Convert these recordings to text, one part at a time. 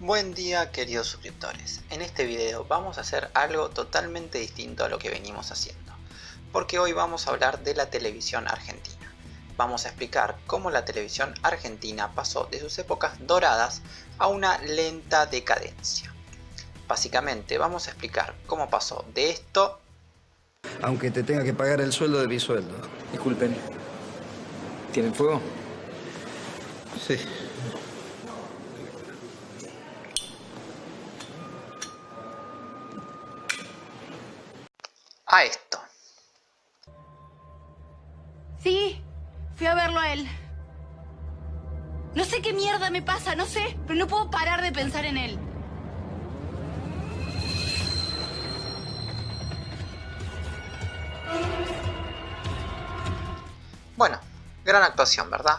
Buen día, queridos suscriptores. En este video vamos a hacer algo totalmente distinto a lo que venimos haciendo, porque hoy vamos a hablar de la televisión argentina. Vamos a explicar cómo la televisión argentina pasó de sus épocas doradas a una lenta decadencia. Básicamente vamos a explicar cómo pasó de esto... Aunque te tenga que pagar el sueldo de mi sueldo. Disculpen, ¿tienen fuego? Sí. a esto. Sí, fui a verlo a él. No sé qué mierda me pasa, no sé, pero no puedo parar de pensar en él. Bueno, gran actuación, ¿verdad?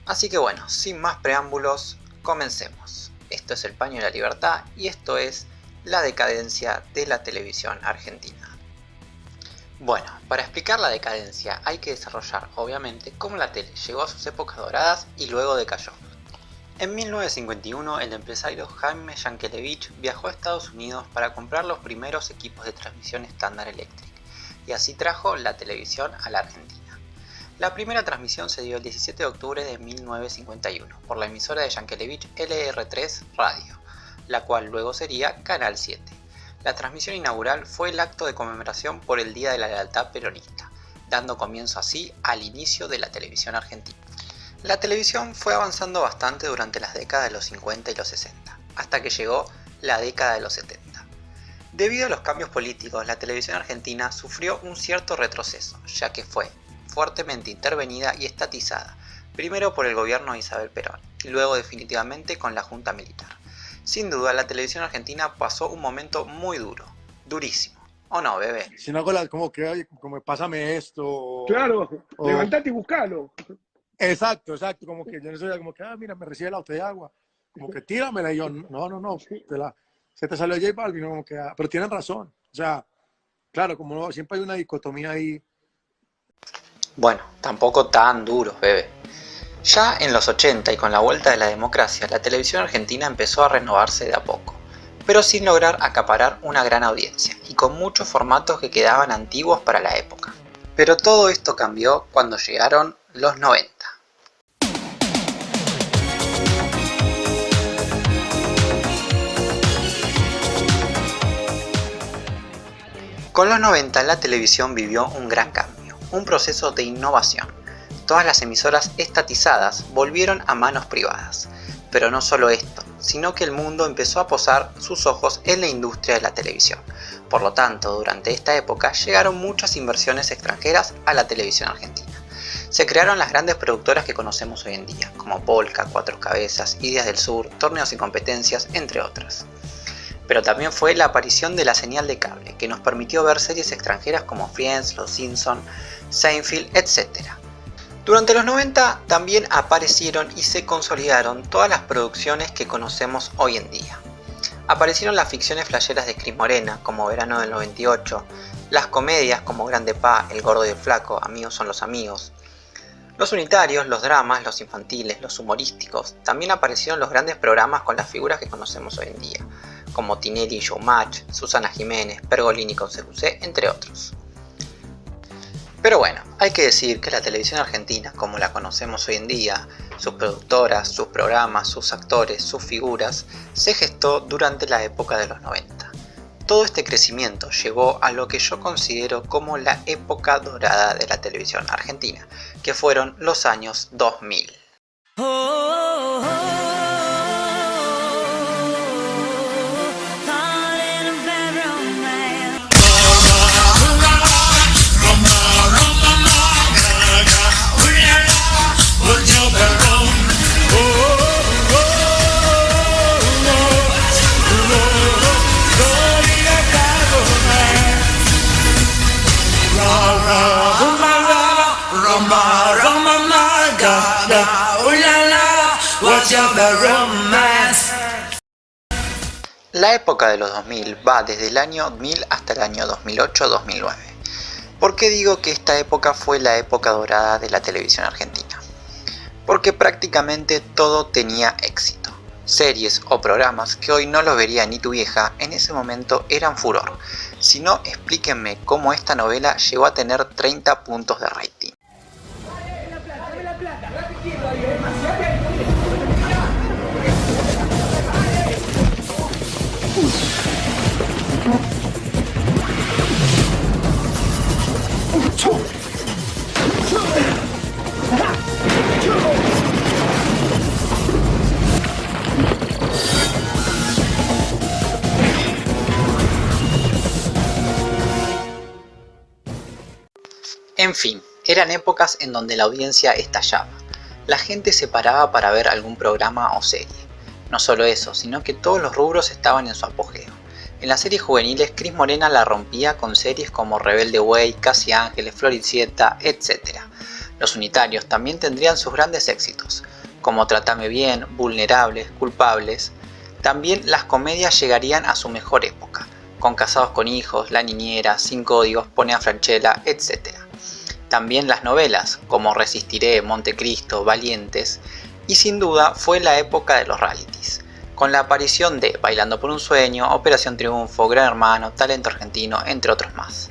Así que bueno, sin más preámbulos, comencemos. Esto es El Paño de la Libertad y esto es la decadencia de la televisión argentina. Bueno, para explicar la decadencia hay que desarrollar obviamente cómo la tele llegó a sus épocas doradas y luego decayó. En 1951 el empresario Jaime Yankelevich viajó a Estados Unidos para comprar los primeros equipos de transmisión estándar eléctrica y así trajo la televisión a la Argentina. La primera transmisión se dio el 17 de octubre de 1951 por la emisora de Yankelevich LR3 Radio, la cual luego sería Canal 7. La transmisión inaugural fue el acto de conmemoración por el Día de la Lealtad Peronista, dando comienzo así al inicio de la televisión argentina. La televisión fue avanzando bastante durante las décadas de los 50 y los 60, hasta que llegó la década de los 70. Debido a los cambios políticos, la televisión argentina sufrió un cierto retroceso, ya que fue fuertemente intervenida y estatizada, primero por el gobierno de Isabel Perón, y luego definitivamente con la Junta Militar. Sin duda, la televisión argentina pasó un momento muy duro, durísimo. ¿O no, bebé? Si no hago como que, oye, como pásame esto. Claro, levantate y buscalo. Exacto, como que yo no soy como que, mira, me recibe la botella de agua. Como que tíramela y yo, no, se te salió J Balvin, como que, pero tienen razón. O sea, claro, como no, siempre hay una dicotomía ahí. Bueno, tampoco tan duros, bebé. Ya en los 80 y con la vuelta de la democracia, la televisión argentina empezó a renovarse de a poco, pero sin lograr acaparar una gran audiencia y con muchos formatos que quedaban antiguos para la época. Pero todo esto cambió cuando llegaron los 90. Con los 90 la televisión vivió un gran cambio, un proceso de innovación. Todas las emisoras estatizadas volvieron a manos privadas. Pero no solo esto, sino que el mundo empezó a posar sus ojos en la industria de la televisión. Por lo tanto, durante esta época llegaron muchas inversiones extranjeras a la televisión argentina. Se crearon las grandes productoras que conocemos hoy en día, como Polka, Cuatro Cabezas, Ideas del Sur, Torneos y Competencias, entre otras. Pero también fue la aparición de la señal de cable, que nos permitió ver series extranjeras como Friends, Los Simpson, Seinfeld, etc. Durante los 90 también aparecieron y se consolidaron todas las producciones que conocemos hoy en día. Aparecieron las ficciones flasheras de Cris Morena, como Verano del 98, las comedias como Grande Pa, El Gordo y el Flaco, Amigos son los amigos, los unitarios, los dramas, los infantiles, los humorísticos. También aparecieron los grandes programas con las figuras que conocemos hoy en día, como Tinelli y Showmatch, Susana Jiménez, Pergolini con CQC, entre otros. Pero bueno, hay que decir que la televisión argentina, como la conocemos hoy en día, sus productoras, sus programas, sus actores, sus figuras, se gestó durante la época de los 90. Todo este crecimiento llegó a lo que yo considero como la época dorada de la televisión argentina, que fueron los años 2000. La época de los 2000 va desde el año 2000 hasta el año 2008-2009. ¿Por qué digo que esta época fue la época dorada de la televisión argentina? Porque prácticamente todo tenía éxito. Series o programas que hoy no los vería ni tu vieja, en ese momento eran furor. Si no, explíquenme cómo esta novela llegó a tener 30 puntos de rating. En fin, eran épocas en donde la audiencia estallaba. La gente se paraba para ver algún programa o serie. No solo eso, sino que todos los rubros estaban en su apogeo. En las series juveniles, Cris Morena la rompía con series como Rebelde Way, Casi Ángeles, Floricienta, etc. Los unitarios también tendrían sus grandes éxitos, como Trátame Bien, Vulnerables, Culpables. También las comedias llegarían a su mejor época, con Casados con Hijos, La Niñera, Sin Códigos, Pone a Franchella, etc. También las novelas, como Resistiré, Montecristo, Valientes, y sin duda fue la época de los realities, con la aparición de Bailando por un Sueño, Operación Triunfo, Gran Hermano, Talento Argentino, entre otros más.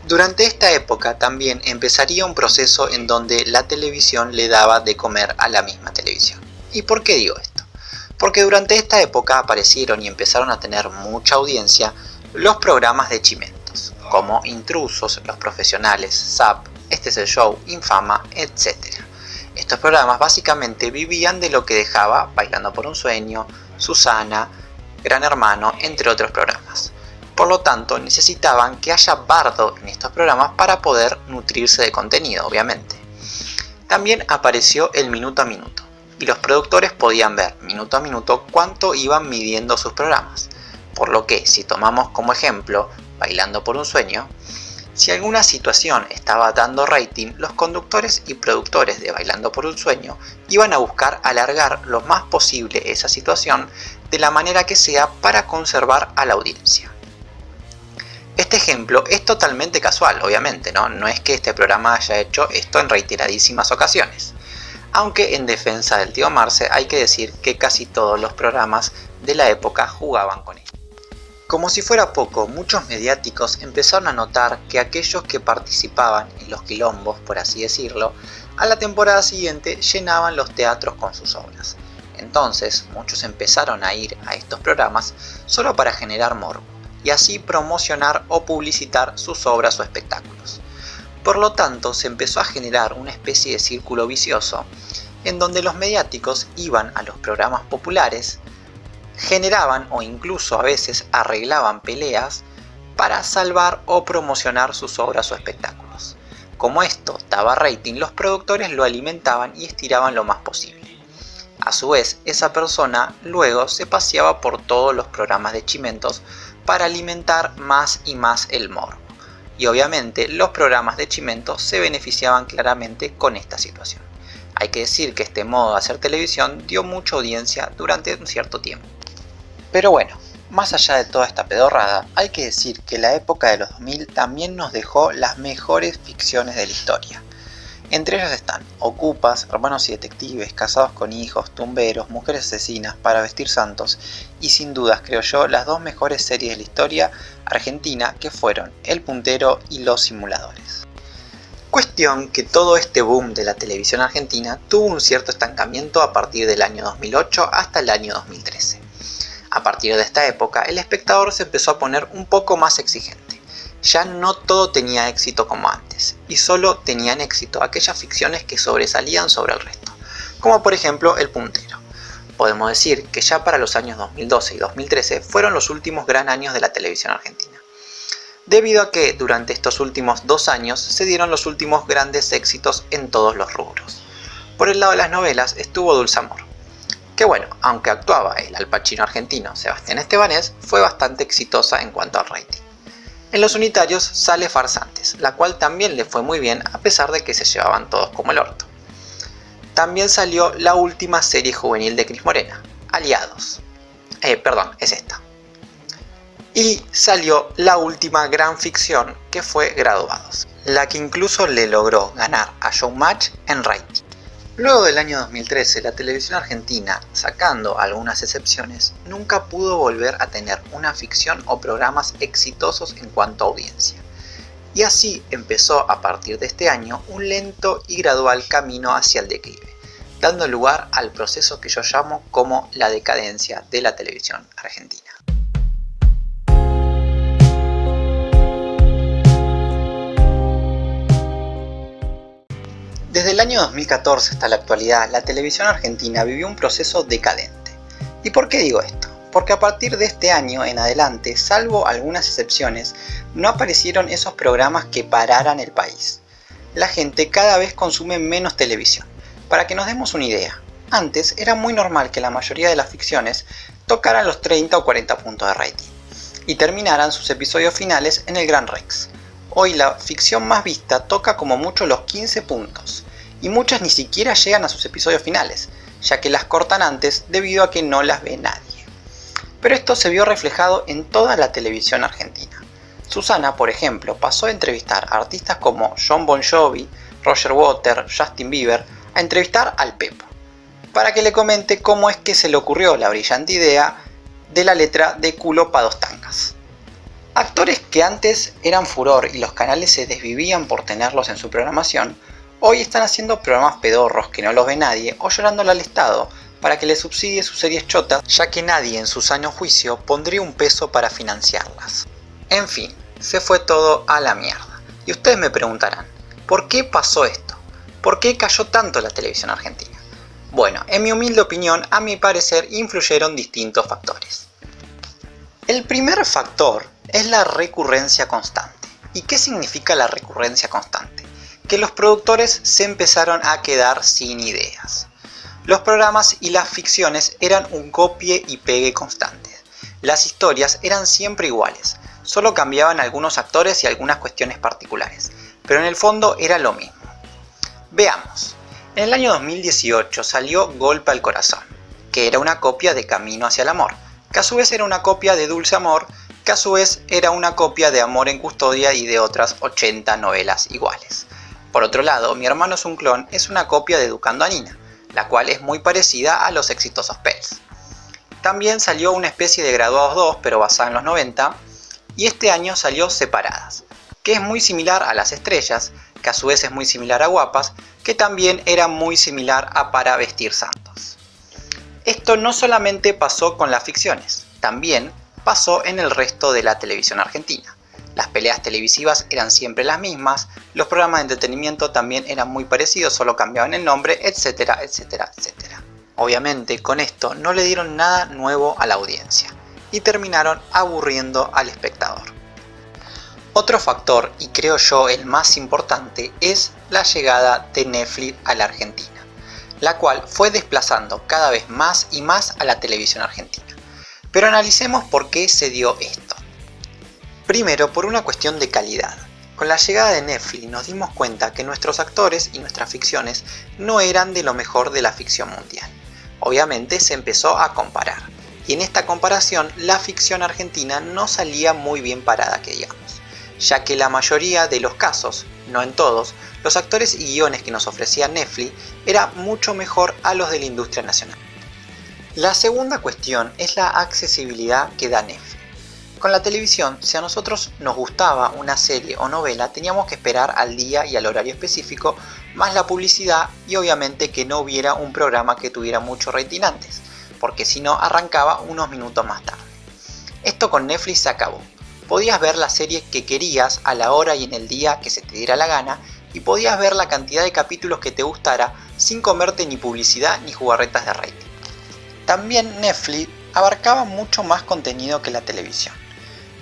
Durante esta época también empezaría un proceso en donde la televisión le daba de comer a la misma televisión. ¿Y por qué digo esto? Porque durante esta época aparecieron y empezaron a tener mucha audiencia los programas de chimentos, como Intrusos, Los Profesionales, Zap, Este es el Show, Infama, etc. Estos programas básicamente vivían de lo que dejaba Bailando por un Sueño, Susana, Gran Hermano, entre otros programas. Por lo tanto, necesitaban que haya bardo en estos programas para poder nutrirse de contenido, obviamente. También apareció el minuto a minuto, y los productores podían ver minuto a minuto cuánto iban midiendo sus programas. Por lo que, si tomamos como ejemplo Bailando por un Sueño, si alguna situación estaba dando rating, los conductores y productores de Bailando por un Sueño iban a buscar alargar lo más posible esa situación de la manera que sea para conservar a la audiencia. Este ejemplo es totalmente casual, obviamente, ¿no? Es que este programa haya hecho esto en reiteradísimas ocasiones. Aunque en defensa del tío Marce hay que decir que casi todos los programas de la época jugaban con él. Como si fuera poco, muchos mediáticos empezaron a notar que aquellos que participaban en los quilombos, por así decirlo, a la temporada siguiente llenaban los teatros con sus obras. Entonces, muchos empezaron a ir a estos programas solo para generar morbo, y así promocionar o publicitar sus obras o espectáculos. Por lo tanto, se empezó a generar una especie de círculo vicioso, en donde los mediáticos iban a los programas populares, generaban o incluso a veces arreglaban peleas para salvar o promocionar sus obras o espectáculos. Como esto daba rating, los productores lo alimentaban y estiraban lo más posible. A su vez, esa persona luego se paseaba por todos los programas de chimentos para alimentar más y más el morbo. Y obviamente los programas de chimentos se beneficiaban claramente con esta situación. Hay que decir que este modo de hacer televisión dio mucha audiencia durante un cierto tiempo. Pero bueno, más allá de toda esta pedorrada, hay que decir que la época de los 2000 también nos dejó las mejores ficciones de la historia. Entre ellos están Ocupas, Hermanos y Detectives, Casados con Hijos, Tumberos, Mujeres Asesinas, Para Vestir Santos y sin dudas, creo yo, las dos mejores series de la historia argentina que fueron El Puntero y Los Simuladores. Cuestión que todo este boom de la televisión argentina tuvo un cierto estancamiento a partir del año 2008 hasta el año 2013. A partir de esta época, el espectador se empezó a poner un poco más exigente. Ya no todo tenía éxito como antes, y solo tenían éxito aquellas ficciones que sobresalían sobre el resto, como por ejemplo El Puntero. Podemos decir que ya para los años 2012 y 2013 fueron los últimos gran años de la televisión argentina, debido a que durante estos últimos 2 años se dieron los últimos grandes éxitos en todos los rubros. Por el lado de las novelas estuvo Dulce Amor, que bueno, aunque actuaba el Al Pacino argentino Sebastián Estebanés, fue bastante exitosa en cuanto al rating. En los unitarios sale Farsantes, la cual también le fue muy bien a pesar de que se llevaban todos como el orto. También salió la última serie juvenil de Cris Morena, Aliados. Es esta. Y salió la última gran ficción que fue Graduados, la que incluso le logró ganar a Showmatch en rating. Luego del año 2013, la televisión argentina, sacando algunas excepciones, nunca pudo volver a tener una ficción o programas exitosos en cuanto a audiencia. Y así empezó a partir de este año un lento y gradual camino hacia el declive, dando lugar al proceso que yo llamo como la decadencia de la televisión argentina. Desde el año 2014 hasta la actualidad, la televisión argentina vivió un proceso decadente. ¿Y por qué digo esto? Porque a partir de este año en adelante, salvo algunas excepciones, no aparecieron esos programas que pararan el país. La gente cada vez consume menos televisión. Para que nos demos una idea, antes era muy normal que la mayoría de las ficciones tocaran los 30 o 40 puntos de rating y terminaran sus episodios finales en el Gran Rex. Hoy la ficción más vista toca como mucho los 15 puntos, y muchas ni siquiera llegan a sus episodios finales, ya que las cortan antes debido a que no las ve nadie. Pero esto se vio reflejado en toda la televisión argentina. Susana, por ejemplo, pasó a entrevistar a artistas como Jon Bon Jovi, Roger Waters, Justin Bieber, a entrevistar al Pepo, para que le comente cómo es que se le ocurrió la brillante idea de la letra de Culo pa' dos tangas. Actores que antes eran furor y los canales se desvivían por tenerlos en su programación, hoy están haciendo programas pedorros que no los ve nadie o llorándole al Estado para que le subsidie sus series chotas, ya que nadie en su sano juicio pondría un peso para financiarlas. En fin, se fue todo a la mierda. Y ustedes me preguntarán, ¿por qué pasó esto? ¿Por qué cayó tanto la televisión argentina? Bueno, en mi humilde opinión, a mi parecer, influyeron distintos factores. El primer factor es la recurrencia constante. ¿Y qué significa la recurrencia constante? Que los productores se empezaron a quedar sin ideas. Los programas y las ficciones eran un copie y pegue constante. Las historias eran siempre iguales, solo cambiaban algunos actores y algunas cuestiones particulares, pero en el fondo era lo mismo. Veamos, en el año 2018 salió Golpe al Corazón, que era una copia de Camino hacia el Amor, que a su vez era una copia de Dulce Amor, que a su vez era una copia de Amor en Custodia y de otras 80 novelas iguales. Por otro lado, Mi hermano es un clon es una copia de Educando a Nina, la cual es muy parecida a los exitosos Pels. También salió una especie de Graduados 2, pero basada en los 90, y este año salió Separadas, que es muy similar a Las Estrellas, que a su vez es muy similar a Guapas, que también era muy similar a Para vestir santos. Esto no solamente pasó con las ficciones, también pasó en el resto de la televisión argentina. Las peleas televisivas eran siempre las mismas, los programas de entretenimiento también eran muy parecidos, solo cambiaban el nombre, etcétera, etcétera, etcétera. Obviamente con esto no le dieron nada nuevo a la audiencia y terminaron aburriendo al espectador. Otro factor, y creo yo el más importante, es la llegada de Netflix a la Argentina, la cual fue desplazando cada vez más y más a la televisión argentina. Pero analicemos por qué se dio esto. Primero, por una cuestión de calidad. Con la llegada de Netflix nos dimos cuenta que nuestros actores y nuestras ficciones no eran de lo mejor de la ficción mundial. Obviamente se empezó a comparar, y en esta comparación la ficción argentina no salía muy bien parada, que digamos, ya que la mayoría de los casos, no en todos, los actores y guiones que nos ofrecía Netflix era mucho mejor a los de la industria nacional. La segunda cuestión es la accesibilidad que da Netflix. Con la televisión, si a nosotros nos gustaba una serie o novela, teníamos que esperar al día y al horario específico, más la publicidad y obviamente que no hubiera un programa que tuviera mucho rating antes, porque si no arrancaba unos minutos más tarde. Esto con Netflix se acabó. Podías ver la serie que querías a la hora y en el día que se te diera la gana y podías ver la cantidad de capítulos que te gustara sin comerte ni publicidad ni jugarretas de rating. También Netflix abarcaba mucho más contenido que la televisión.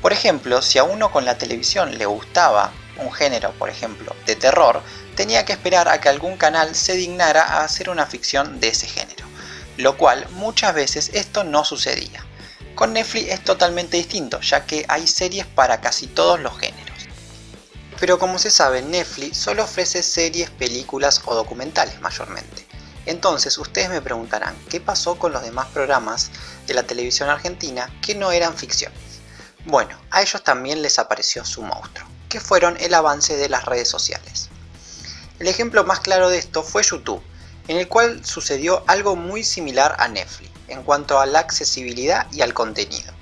Por ejemplo, si a uno con la televisión le gustaba un género, por ejemplo, de terror, tenía que esperar a que algún canal se dignara a hacer una ficción de ese género, lo cual muchas veces esto no sucedía. Con Netflix es totalmente distinto, ya que hay series para casi todos los géneros. Pero como se sabe, Netflix solo ofrece series, películas o documentales mayormente. Entonces ustedes me preguntarán, ¿qué pasó con los demás programas de la televisión argentina que no eran ficciones? Bueno, a ellos también les apareció su monstruo, que fueron el avance de las redes sociales. El ejemplo más claro de esto fue YouTube, en el cual sucedió algo muy similar a Netflix en cuanto a la accesibilidad y al contenido.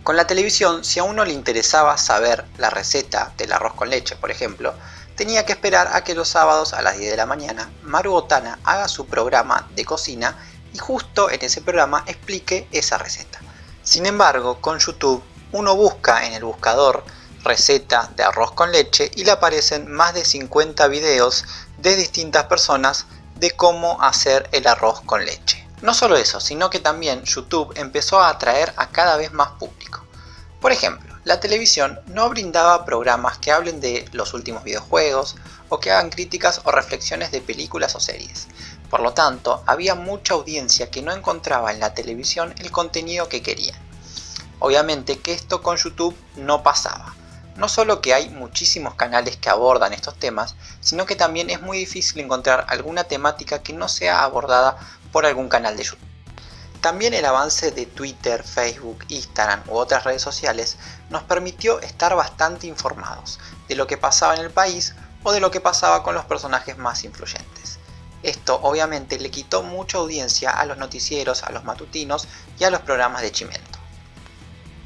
Con la televisión, si a uno le interesaba saber la receta del arroz con leche, por ejemplo, tenía que esperar a que los sábados a las 10 de la mañana Maru Botana haga su programa de cocina y justo en ese programa explique esa receta. Sin embargo, con YouTube uno busca en el buscador receta de arroz con leche y le aparecen más de 50 videos de distintas personas de cómo hacer el arroz con leche. No solo eso, sino que también YouTube empezó a atraer a cada vez más público. Por ejemplo, la televisión no brindaba programas que hablen de los últimos videojuegos o que hagan críticas o reflexiones de películas o series. Por lo tanto, había mucha audiencia que no encontraba en la televisión el contenido que querían. Obviamente que esto con YouTube no pasaba. No solo que hay muchísimos canales que abordan estos temas, sino que también es muy difícil encontrar alguna temática que no sea abordada por algún canal de YouTube. También el avance de Twitter, Facebook, Instagram u otras redes sociales nos permitió estar bastante informados de lo que pasaba en el país o de lo que pasaba con los personajes más influyentes. Esto obviamente le quitó mucha audiencia a los noticieros, a los matutinos y a los programas de Chimento.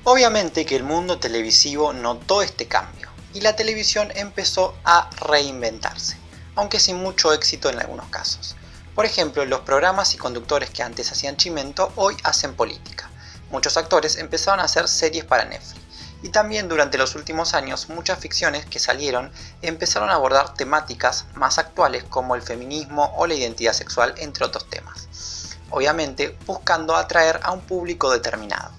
Obviamente que el mundo televisivo notó este cambio y la televisión empezó a reinventarse, aunque sin mucho éxito en algunos casos. Por ejemplo, los programas y conductores que antes hacían Chimento hoy hacen política. Muchos actores empezaron a hacer series para Netflix. Y también durante los últimos años muchas ficciones que salieron empezaron a abordar temáticas más actuales como el feminismo o la identidad sexual, entre otros temas. Obviamente buscando atraer a un público determinado.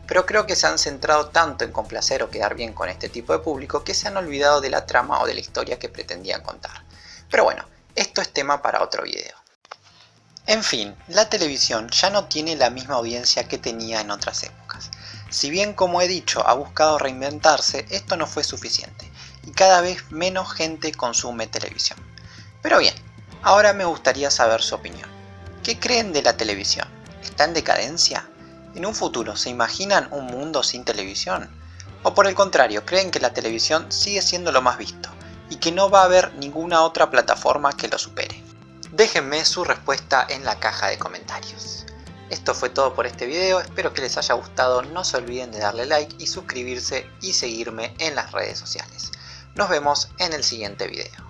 Pero creo que se han centrado tanto en complacer o quedar bien con este tipo de público que se han olvidado de la trama o de la historia que pretendían contar. Pero bueno, esto es tema para otro video. En fin, la televisión ya no tiene la misma audiencia que tenía en otras épocas. Si bien, como he dicho, ha buscado reinventarse, esto no fue suficiente y cada vez menos gente consume televisión. Pero bien, ahora me gustaría saber su opinión. ¿Qué creen de la televisión? ¿Está en decadencia? ¿En un futuro se imaginan un mundo sin televisión? ¿O por el contrario, creen que la televisión sigue siendo lo más visto y que no va a haber ninguna otra plataforma que lo supere? Déjenme su respuesta en la caja de comentarios. Esto fue todo por este video, espero que les haya gustado, no se olviden de darle like y suscribirse y seguirme en las redes sociales. Nos vemos en el siguiente video.